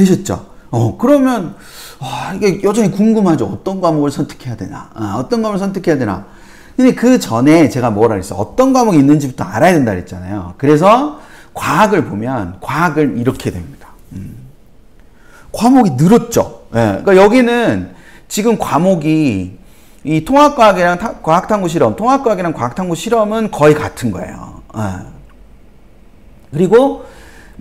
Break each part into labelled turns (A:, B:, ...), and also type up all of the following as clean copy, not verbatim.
A: 되셨죠? 그러면 이게 여전히 궁금하죠. 어떤 과목을 선택해야 되나? 어떤 과목을 선택해야 되나? 근데 그 전에 제가 뭐라 그랬어요? 어떤 과목이 있는지부터 알아야 된다 그랬잖아요. 그래서 과학을 보면 과학을 이렇게 됩니다. 과목이 늘었죠. 예, 그러니까 여기는 지금 과목이 이 통합과학이랑 과학탐구 실험, 통합과학이랑 과학탐구 실험은 거의 같은 거예요. 그리고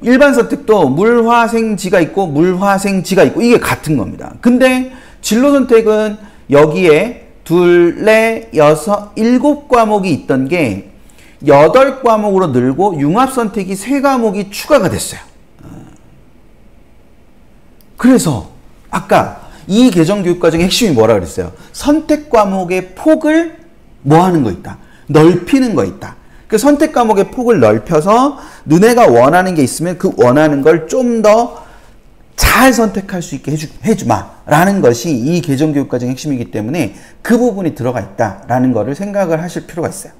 A: 일반 선택도 물화생지가 있고 물화생지가 있고 이게 같은 겁니다. 근데 진로 선택은 여기에 둘, 넷, 여섯, 7과목이 있던 게 8과목으로 늘고 융합 선택이 3과목이 추가가 됐어요. 그래서 아까 이 개정교육과정의 핵심이 뭐라 그랬어요? 선택 과목의 폭을 뭐 하는 거 있다? 넓히는 거 있다. 그 선택 과목의 폭을 넓혀서 너네가 원하는 게 있으면 그 원하는 걸 좀 더 잘 선택할 수 있게 해주마 라는 것이 이 개정교육과정의 핵심이기 때문에 그 부분이 들어가 있다라는 거를 생각을 하실 필요가 있어요.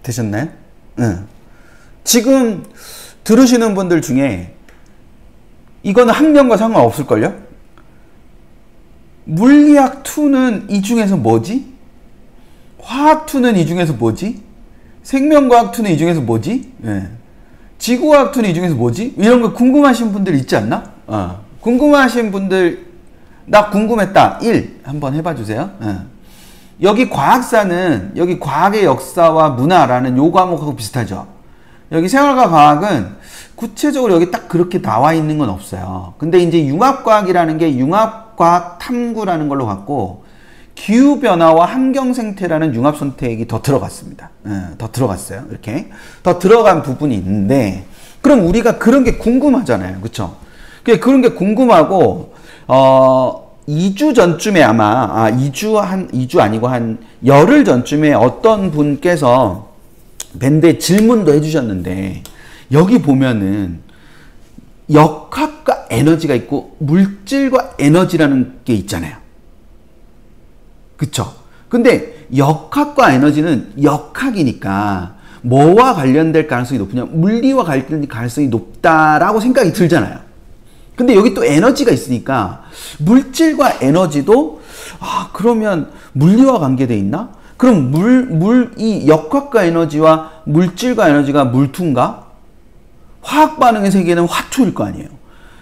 A: 되셨나요? 응. 지금 들으시는 분들 중에 이거는 학년과 상관없을걸요? 물리학 2는 이 중에서 뭐지? 화학 2는 이 중에서 뭐지? 생명과학 2는 이 중에서 뭐지? 예. 지구과학 2는 이 중에서 뭐지? 이런 거 궁금하신 분들 있지 않나? 궁금하신 분들 나 궁금했다 1 한번 해봐 주세요. 예. 여기 과학사는 여기 과학의 역사와 문화라는 요 과목하고 비슷하죠. 여기 생활과 과학은 구체적으로 여기 딱 그렇게 나와 있는 건 없어요. 근데 이제 융합과학이라는 게 융합과학 탐구라는 걸로 갔고 기후변화와 환경생태라는 융합선택이 더 들어갔습니다. 더 들어갔어요. 이렇게 더 들어간 부분이 있는데 그럼 우리가 그런 게 궁금하잖아요. 그쵸? 그런 게 궁금하고 2주 전쯤에 아마 2주 아니고 한 열흘 전쯤에 어떤 분께서 밴드에 질문도 해주셨는데 여기 보면은 역학과 에너지가 있고 물질과 에너지라는 게 있잖아요. 그쵸? 근데 역학과 에너지는 역학이니까 뭐와 관련될 가능성이 높으냐? 물리와 관련될 가능성이 높다라고 생각이 들잖아요. 근데 여기 또 에너지가 있으니까 물질과 에너지도 그러면 물리와 관계돼 있나? 그럼 이 역학과 에너지와 물질과 에너지가 물투인가? 화학 반응의 세계는 화투일 거 아니에요.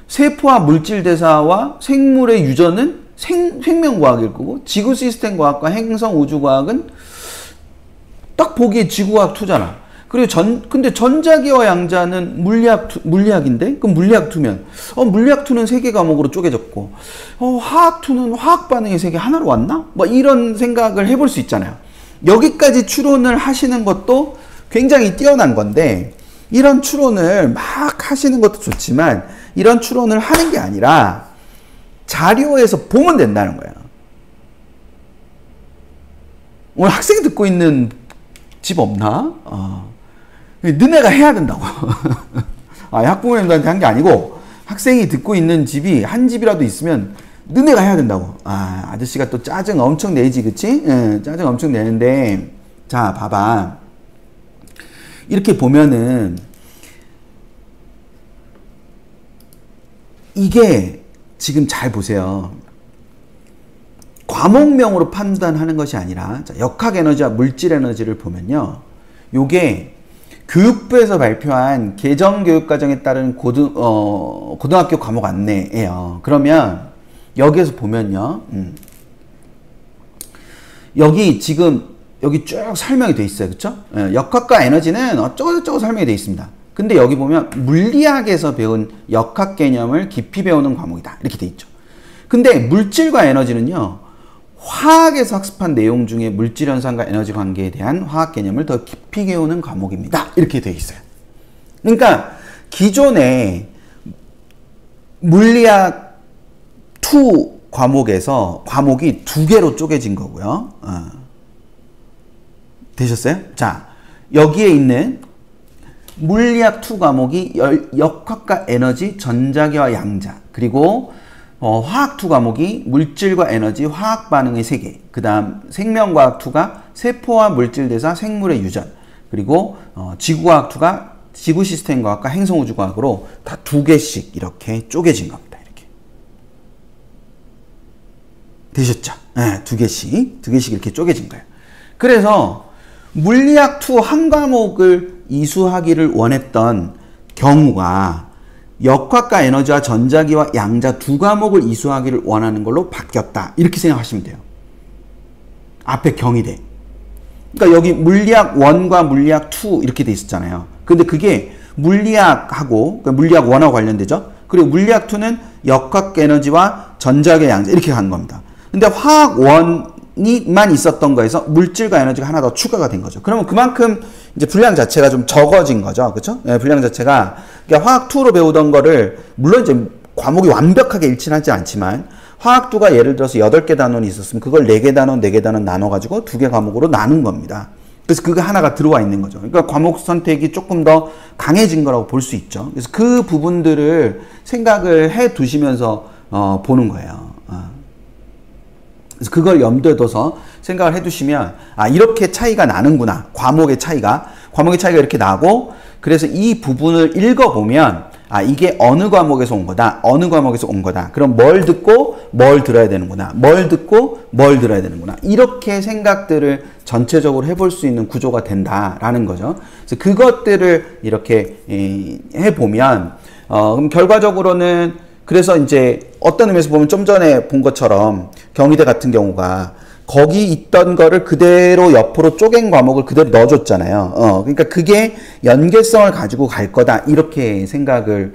A: 세포와 물질 대사와 생물의 유전은 생명과학일 거고 지구 시스템 과학과 행성 우주과학은 딱 보기에 지구과학 2잖아. 그리고 근데 전자기와 양자는 물리학인데? 그럼 물리학 2면 물리학 2는 3개 과목으로 쪼개졌고 화학 2는 화학 반응의 세계 하나로 왔나? 뭐 이런 생각을 해볼 수 있잖아요. 여기까지 추론을 하시는 것도 굉장히 뛰어난 건데 이런 추론을 막 하시는 것도 좋지만 이런 추론을 하는 게 아니라 자료에서 보면 된다는 거예요. 오늘 학생이 듣고 있는 집 없나? 너네가 해야 된다고. 학부모님들한테 한 게 아니고 학생이 듣고 있는 집이 한 집이라도 있으면 너네가 해야 된다고. 아저씨가 또 짜증 엄청 내지, 그치? 짜증 엄청 내는데 자 봐봐. 이렇게 보면은 이게 지금 잘 보세요. 과목명으로 판단하는 것이 아니라 역학 에너지와 물질 에너지를 보면요. 요게 교육부에서 발표한 개정교육과정에 따른 고등학교 과목 안내예요. 그러면 여기에서 보면요. 여기 지금 여기 쭉 설명이 돼 있어요. 그쵸? 역학과 에너지는 어쩌고저쩌고 설명이 돼 있습니다. 근데 여기 보면 물리학에서 배운 역학 개념을 깊이 배우는 과목이다. 이렇게 돼 있죠. 근데 물질과 에너지는요. 화학에서 학습한 내용 중에 물질 현상과 에너지 관계에 대한 화학 개념을 더 깊이 배우는 과목입니다. 이렇게 돼 있어요. 그러니까 기존에 물리학 2 과목에서 과목이 2개로 쪼개진 거고요. 되셨어요? 자, 여기에 있는 물리학 2 과목이 역학과 에너지, 전자기와 양자, 그리고 화학 2 과목이 물질과 에너지, 화학 반응의 세계, 그 다음 생명과학 2가 세포와 물질 대사, 생물의 유전, 그리고 지구과학 2가 지구 시스템 과학과 행성 우주 과학으로 다 2개씩 이렇게 쪼개진 겁니다. 이렇게 되셨죠? 네, 2개씩 이렇게 쪼개진 거예요. 그래서 물리학 2 한 과목을 이수하기를 원했던 경우가 역학과 에너지와 전자기와 양자 2과목을 이수하기를 원하는 걸로 바뀌었다. 이렇게 생각하시면 돼요. 앞에 경희대. 그러니까 여기 물리학 1과 물리학 2 이렇게 돼 있었잖아요. 근데 그게 물리학하고, 그러니까 물리학 1하고 관련되죠. 그리고 물리학 2는 역학 에너지와 전자계 양자 이렇게 간 겁니다. 근데 화학 1이만 있었던 거에서 물질과 에너지가 하나 더 추가가 된 거죠. 그러면 그만큼 이제 분량 자체가 좀 적어진 거죠. 그렇죠? 네, 분량 자체가. 그러니까 화학 2로 배우던 거를 물론 이제 과목이 완벽하게 일치하지 않지만 화학 2가 예를 들어서 8개 단원이 있었으면 그걸 4개 단원, 4개 단원 나눠가지고 2개 과목으로 나눈 겁니다. 그래서 그게 하나가 들어와 있는 거죠. 그러니까 과목 선택이 조금 더 강해진 거라고 볼 수 있죠. 그래서 그 부분들을 생각을 해 두시면서 보는 거예요. 그래서 그걸 염두에 둬서 생각을 해 두시면 이렇게 차이가 나는구나. 과목의 차이가 이렇게 나고 그래서 이 부분을 읽어보면 이게 어느 과목에서 온 거다. 어느 과목에서 온 거다. 그럼 뭘 듣고 뭘 들어야 되는구나. 뭘 듣고 뭘 들어야 되는구나. 이렇게 생각들을 전체적으로 해볼 수 있는 구조가 된다라는 거죠. 그래서 그것들을 이렇게 해보면 그럼 결과적으로는 그래서 이제 어떤 의미에서 보면 좀 전에 본 것처럼 경희대 같은 경우가 거기 있던 거를 그대로 옆으로 쪼갠 과목을 그대로 넣어줬잖아요. 그러니까 그게 연계성을 가지고 갈 거다. 이렇게 생각을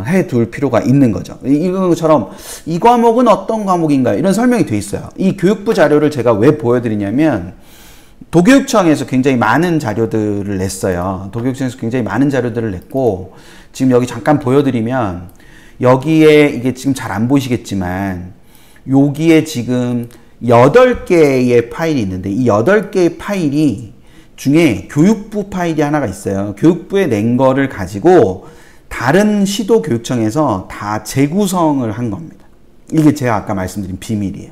A: 해둘 필요가 있는 거죠. 이런 것처럼 이 과목은 어떤 과목인가요? 이런 설명이 돼 있어요. 이 교육부 자료를 제가 왜 보여드리냐면 도교육청에서 굉장히 많은 자료들을 냈어요. 도교육청에서 굉장히 많은 자료들을 냈고 지금 여기 잠깐 보여드리면 여기에 이게 지금 잘 안 보이시겠지만 여기에 지금 8개의 파일이 있는데 이 8개의 파일이 중에 교육부 파일이 하나가 있어요. 교육부에 낸 거를 가지고 다른 시도교육청에서 다 재구성을 한 겁니다. 이게 제가 아까 말씀드린 비밀이에요.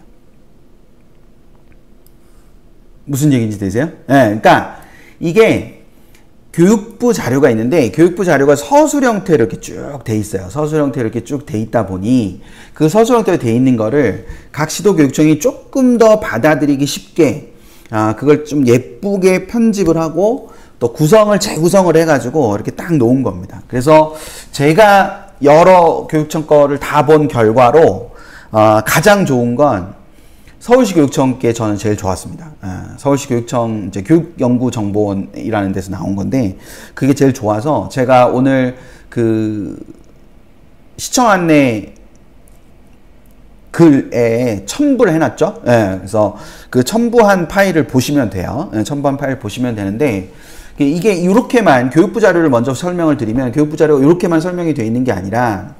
A: 무슨 얘기인지 되세요? 네, 그러니까 이게 교육부 자료가 있는데 교육부 자료가 서술 형태로 이렇게 쭉 돼 있어요. 서술 형태로 이렇게 쭉 돼 있다 보니 그 서술 형태로 돼 있는 거를 각 시도교육청이 조금 더 받아들이기 쉽게 그걸 좀 예쁘게 편집을 하고 또 재구성을 해가지고 이렇게 딱 놓은 겁니다. 그래서 제가 여러 교육청 거를 다 본 결과로 가장 좋은 건 서울시 교육청께 저는 제일 좋았습니다. 서울시 교육청 이제 교육연구정보원이라는 데서 나온 건데 그게 제일 좋아서 제가 오늘 그 시청 안내 글에 첨부를 해놨죠. 그래서 그 첨부한 파일을 보시면 돼요. 첨부한 파일 보시면 되는데 이게 이렇게만 교육부 자료를 먼저 설명을 드리면 교육부 자료가 이렇게만 설명이 되어 있는 게 아니라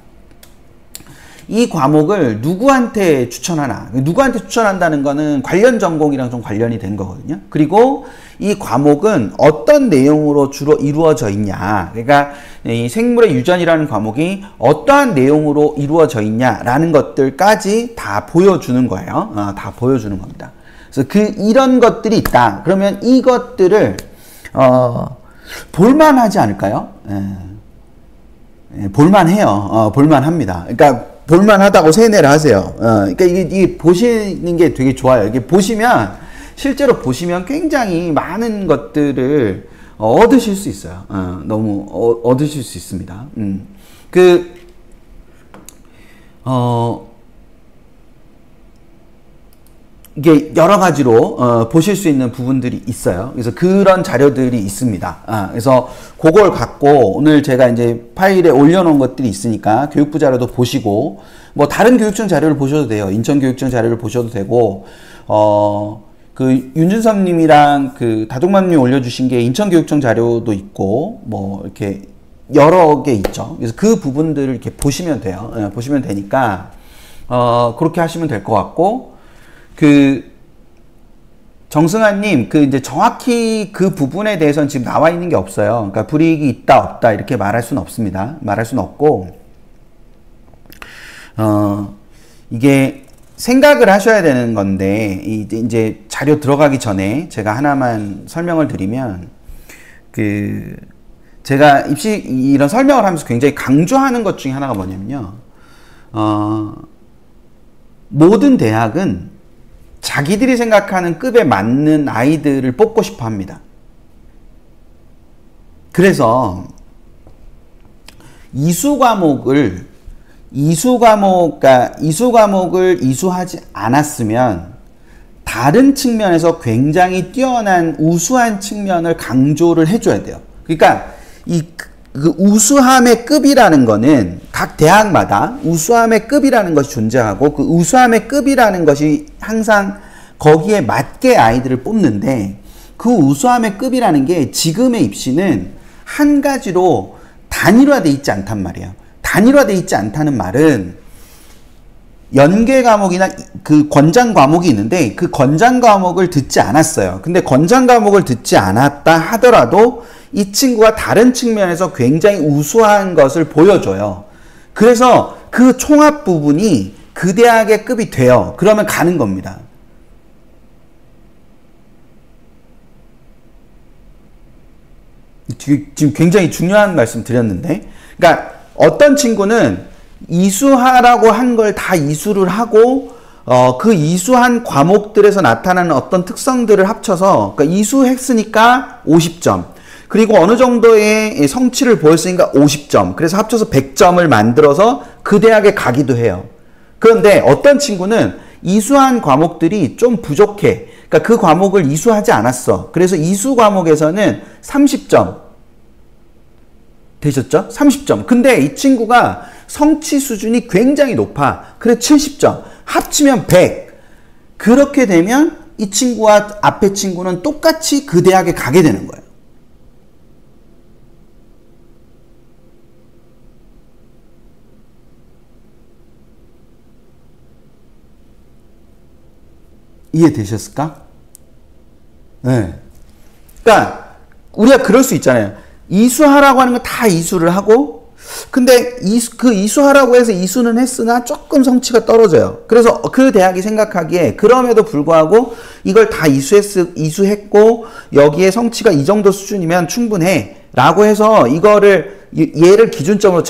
A: 이 과목을 누구한테 추천하나. 누구한테 추천한다는 거는 관련 전공이랑 좀 관련이 된 거거든요. 그리고 이 과목은 어떤 내용으로 주로 이루어져 있냐. 그러니까 이 생물의 유전이라는 과목이 어떠한 내용으로 이루어져 있냐라는 것들까지 다 보여주는 거예요. 다 보여주는 겁니다. 그래서 이런 것들이 있다. 그러면 이것들을 볼만하지 않을까요? 볼만해요. 볼만합니다. 그러니까 볼만하다고 세뇌를 하세요. 그러니까 이게 보시는 게 되게 좋아요. 이게 실제로 보시면 굉장히 많은 것들을 얻으실 수 있어요. 너무 얻으실 수 있습니다. 이게 여러 가지로 보실 수 있는 부분들이 있어요. 그래서 그런 자료들이 있습니다. 그래서 그걸 갖고 오늘 제가 이제 파일에 올려놓은 것들이 있으니까 교육부 자료도 보시고 뭐 다른 교육청 자료를 보셔도 돼요. 인천교육청 자료를 보셔도 되고 그 윤준섭 님이랑 그 다둥맘님 올려주신 게 인천교육청 자료도 있고 뭐 이렇게 여러 개 있죠. 그래서 그 부분들을 이렇게 보시면 돼요. 보시면 되니까 그렇게 하시면 될 것 같고 정승환님, 이제 정확히 그 부분에 대해서는 지금 나와 있는 게 없어요. 그러니까 불이익이 있다, 없다, 이렇게 말할 수는 없습니다. 말할 수는 없고, 이게 생각을 하셔야 되는 건데, 이제 자료 들어가기 전에 제가 하나만 설명을 드리면, 제가 입시 이런 설명을 하면서 굉장히 강조하는 것 중에 하나가 뭐냐면요. 모든 대학은 자기들이 생각하는 급에 맞는 아이들을 뽑고 싶어 합니다. 그래서 이수 과목을 이수하지 않았으면 다른 측면에서 굉장히 뛰어난 우수한 측면을 강조를 해줘야 돼요. 그러니까 그 우수함의 급이라는 거는 각 대학마다 우수함의 급이라는 것이 존재하고 그 우수함의 급이라는 것이 항상 거기에 맞게 아이들을 뽑는데 그 우수함의 급이라는 게 지금의 입시는 한 가지로 단일화되어 있지 않단 말이에요. 단일화되어 있지 않다는 말은 연계 과목이나 그 권장 과목이 있는데 그 권장 과목을 듣지 않았어요. 근데 권장 과목을 듣지 않았다 하더라도 이 친구가 다른 측면에서 굉장히 우수한 것을 보여줘요. 그래서 그 총합 부분이 그 대학의 급이 돼요. 그러면 가는 겁니다. 지금 굉장히 중요한 말씀 드렸는데, 그러니까 어떤 친구는 이수하라고 한 걸 다 이수를 하고 그 이수한 과목들에서 나타나는 어떤 특성들을 합쳐서 그러니까 이수했으니까 50점 그리고 어느 정도의 성취를 보였으니까 50점 그래서 합쳐서 100점을 만들어서 그 대학에 가기도 해요. 그런데 어떤 친구는 이수한 과목들이 좀 부족해. 그러니까 그 과목을 이수하지 않았어. 그래서 이수 과목에서는 30점 되셨죠? 30점. 근데 이 친구가 성취 수준이 굉장히 높아. 그래 70점. 합치면 100. 그렇게 되면 이 친구와 앞에 친구는 똑같이 그 대학에 가게 되는 거예요. 이해되셨을까? 네. 그러니까 우리가 그럴 수 있잖아요. 이수하라고 하는 건 다 이수를 하고 근데 그 이수하라고 해서 이수는 했으나 조금 성취가 떨어져요. 그래서 그 대학이 생각하기에 그럼에도 불구하고 이걸 다 이수했고 여기에 성취가 이 정도 수준이면 충분해 라고 해서 이거를 얘를 기준점으로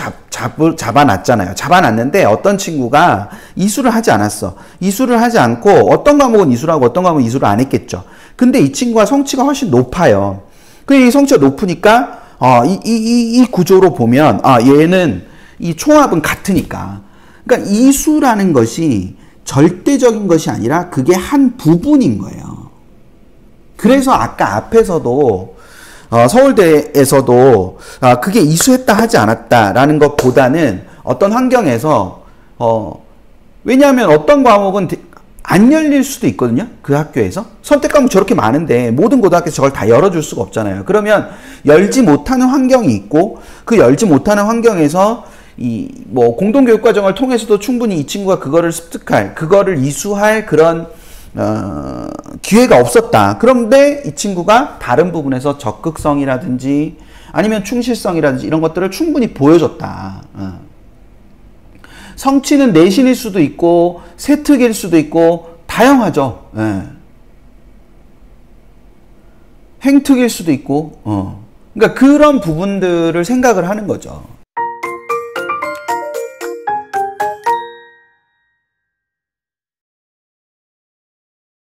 A: 잡아놨잖아요. 잡아놨는데 어떤 친구가 이수를 하지 않았어. 이수를 하지 않고 어떤 과목은 이수를 하고 어떤 과목은 이수를 안 했겠죠. 근데 이 친구가 성취가 훨씬 높아요. 이 성취가 높으니까 이 구조로 보면 얘는 이 총합은 같으니까. 그러니까 이수라는 것이 절대적인 것이 아니라 그게 한 부분인 거예요. 그래서 아까 앞에서도 서울대에서도 그게 이수했다 하지 않았다라는 것보다는 어떤 환경에서 왜냐하면 어떤 과목은 안 열릴 수도 있거든요. 그 학교에서. 선택 과목 저렇게 많은데 모든 고등학교에서 저걸 다 열어줄 수가 없잖아요. 그러면 열지 못하는 환경이 있고 그 열지 못하는 환경에서 공동교육과정을 통해서도 충분히 이 친구가 그거를 습득할, 그거를 이수할 그런 기회가 없었다. 그런데 이 친구가 다른 부분에서 적극성이라든지 아니면 충실성이라든지 이런 것들을 충분히 보여줬다. 성취는 내신일 수도 있고 세특일 수도 있고 다양하죠. 행특일 수도 있고 그러니까 그런 부분들을 생각을 하는 거죠.